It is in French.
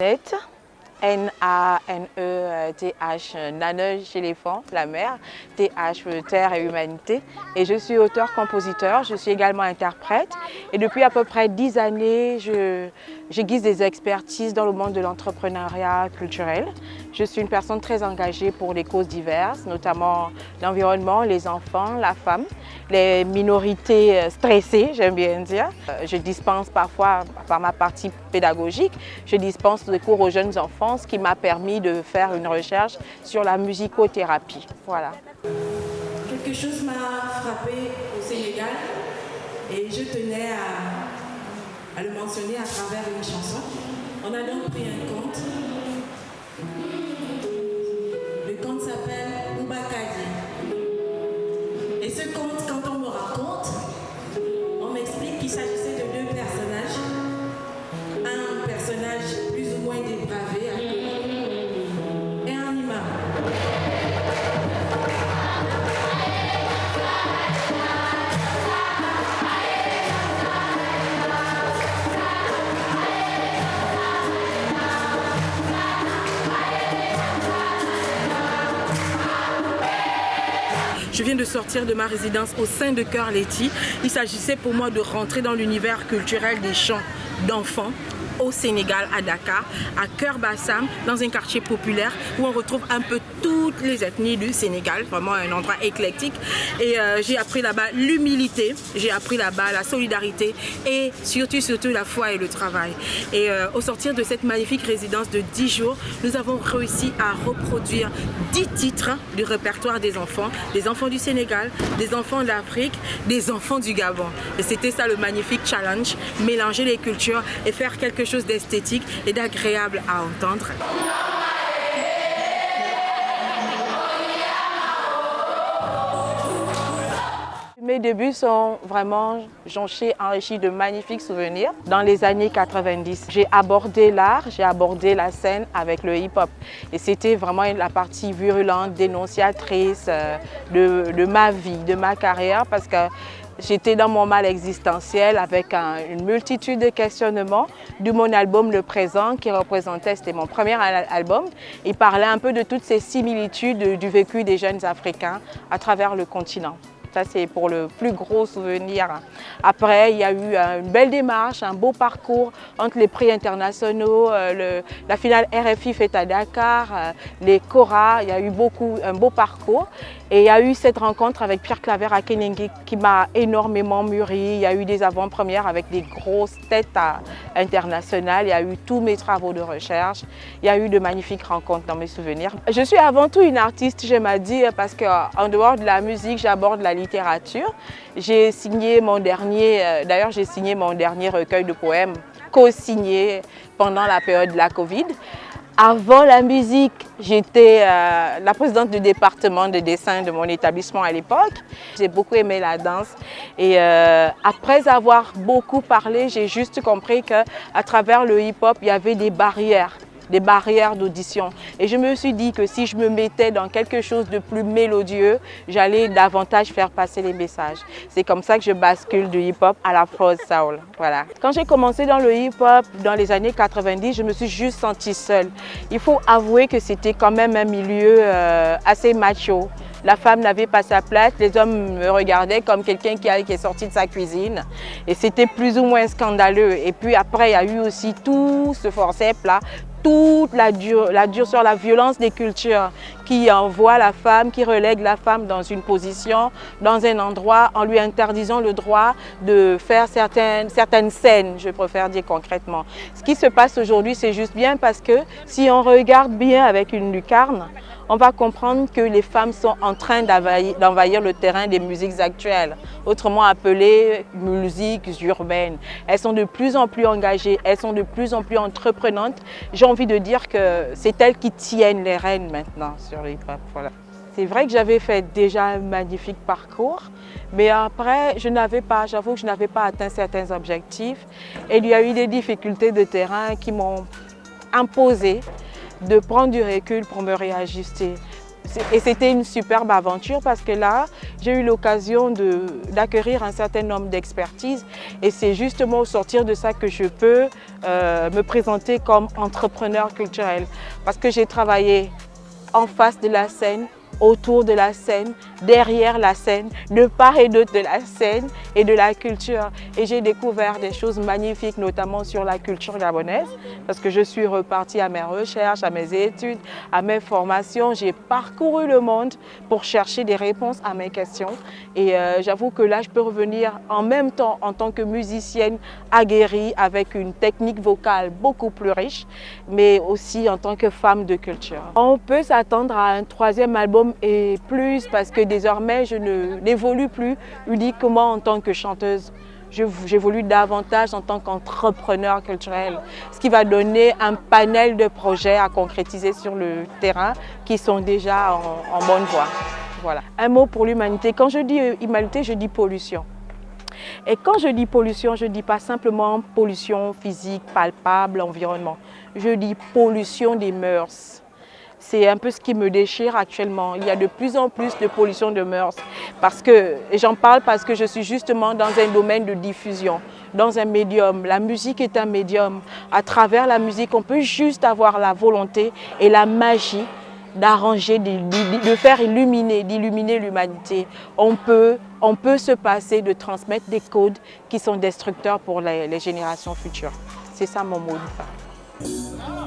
Nanette, N-A-N-E-T-H, Nane chez les enfants, la mère, T-H, terre et humanité. Et je suis auteur-compositeur, je suis également interprète. Et depuis à peu près 10 années, j'aiguise des expertises dans le monde de l'entrepreneuriat culturel. Je suis une personne très engagée pour les causes diverses, notamment l'environnement, les enfants, la femme, les minorités stressées, j'aime bien dire. Je dispense parfois, par ma partie pédagogique, je dispense des cours aux jeunes enfants, ce qui m'a permis de faire une recherche sur la musicothérapie. Voilà. Quelque chose m'a frappé au Sénégal et je tenais à le mentionner à travers une chanson. On a donc pris un conte. Le conte s'appelle Oubakadi. Et ce conte, quand on me raconte, on m'explique qu'il s'agissait de deux personnages. Un personnage plus ou moins dépravé et un imam. Je viens de sortir de ma résidence au sein de Cœur Leti. Il s'agissait pour moi de rentrer dans l'univers culturel des chants d'enfants au Sénégal, à Dakar, à Cœur Bassam, dans un quartier populaire où on retrouve un peu toutes les ethnies du Sénégal, vraiment un endroit éclectique. Et j'ai appris là-bas l'humilité, j'ai appris là-bas la solidarité et surtout la foi et le travail. Et au sortir de cette magnifique résidence de 10 jours, nous avons réussi à reproduire 10 titres du répertoire des enfants du Sénégal, des enfants d'Afrique, des enfants du Gabon. Et c'était ça le magnifique challenge, mélanger les cultures et faire quelque chose d'esthétique et d'agréable à entendre. Mes débuts sont vraiment jonchés, enrichis de magnifiques souvenirs. Dans les années 90, j'ai abordé l'art, j'ai abordé la scène avec le hip-hop. Et c'était vraiment la partie virulente, dénonciatrice de ma vie, de ma carrière, parce que j'étais dans mon mal existentiel avec une multitude de questionnements, d'où mon album Le Présent qui représentait, c'était mon premier album. Il parlait un peu de toutes ces similitudes du vécu des jeunes Africains à travers le continent. Ça, c'est pour le plus gros souvenir. Après, il y a eu une belle démarche, un beau parcours entre les prix internationaux, la finale RFI faite à Dakar, les Cora, il y a eu un beau parcours. Et il y a eu cette rencontre avec Pierre Claver à Kenengue qui m'a énormément mûri. Il y a eu des avant-premières avec des grosses têtes internationales. Il y a eu tous mes travaux de recherche. Il y a eu de magnifiques rencontres dans mes souvenirs. Je suis avant tout une artiste, j'aime à dire, parce qu'en dehors de la musique, j'aborde la littérature. J'ai signé mon dernier, d'ailleurs j'ai signé mon dernier recueil de poèmes co-signé pendant la période de la Covid. Avant la musique, j'étais la présidente du département de dessin de mon établissement à l'époque. J'ai beaucoup aimé la danse et après avoir beaucoup parlé, j'ai juste compris qu'à travers le hip-hop, il y avait des barrières d'audition. Et je me suis dit que si je me mettais dans quelque chose de plus mélodieux, j'allais davantage faire passer les messages. C'est comme ça que je bascule du hip-hop à la prose soul. Voilà. Quand j'ai commencé dans le hip-hop dans les années 90, je me suis juste sentie seule. Il faut avouer que c'était quand même un milieu assez macho. La femme n'avait pas sa place, les hommes me regardaient comme quelqu'un qui est sorti de sa cuisine. Et c'était plus ou moins scandaleux. Et puis après, il y a eu aussi tout ce forceps-là, toute la dure sur la violence des cultures qui envoie la femme, qui relègue la femme dans une position, dans un endroit, en lui interdisant le droit de faire certaines scènes, je préfère dire concrètement. Ce qui se passe aujourd'hui, c'est juste bien parce que si on regarde bien avec une lucarne, on va comprendre que les femmes sont en train d'envahir le terrain des musiques actuelles, autrement appelées musiques urbaines. Elles sont de plus en plus engagées, elles sont de plus en plus entreprenantes. J'ai envie de dire que c'est elles qui tiennent les rênes maintenant sur le hip-hop. Voilà. C'est vrai que j'avais fait déjà un magnifique parcours, mais après, j'avoue que je n'avais pas atteint certains objectifs. Et il y a eu des difficultés de terrain qui m'ont imposé de prendre du recul pour me réajuster. Et c'était une superbe aventure parce que là, j'ai eu l'occasion d'acquérir un certain nombre d'expertises et c'est justement au sortir de ça que je peux me présenter comme entrepreneur culturel. Parce que j'ai travaillé en face de la scène, autour de la scène, derrière la scène, de part et d'autre de la scène et de la culture. Et j'ai découvert des choses magnifiques, notamment sur la culture gabonaise, parce que je suis repartie à mes recherches, à mes études, à mes formations. J'ai parcouru le monde pour chercher des réponses à mes questions. Et j'avoue que là, je peux revenir en même temps en tant que musicienne aguerrie, avec une technique vocale beaucoup plus riche, mais aussi en tant que femme de culture. On peut s'attendre à un troisième album et plus parce que désormais je n'évolue plus uniquement en tant que chanteuse. J'évolue davantage en tant qu'entrepreneur culturel, ce qui va donner un panel de projets à concrétiser sur le terrain qui sont déjà en bonne voie. Voilà. Un mot pour l'humanité. Quand je dis humanité, je dis pollution. Et quand je dis pollution, je ne dis pas simplement pollution physique, palpable, environnement. Je dis pollution des mœurs. C'est un peu ce qui me déchire actuellement. Il y a de plus en plus de pollution de mœurs. Et j'en parle parce que je suis justement dans un domaine de diffusion, dans un médium. La musique est un médium. À travers la musique, on peut juste avoir la volonté et la magie d'arranger, de faire d'illuminer l'humanité. On peut se passer de transmettre des codes qui sont destructeurs pour les générations futures. C'est ça mon mot de fin.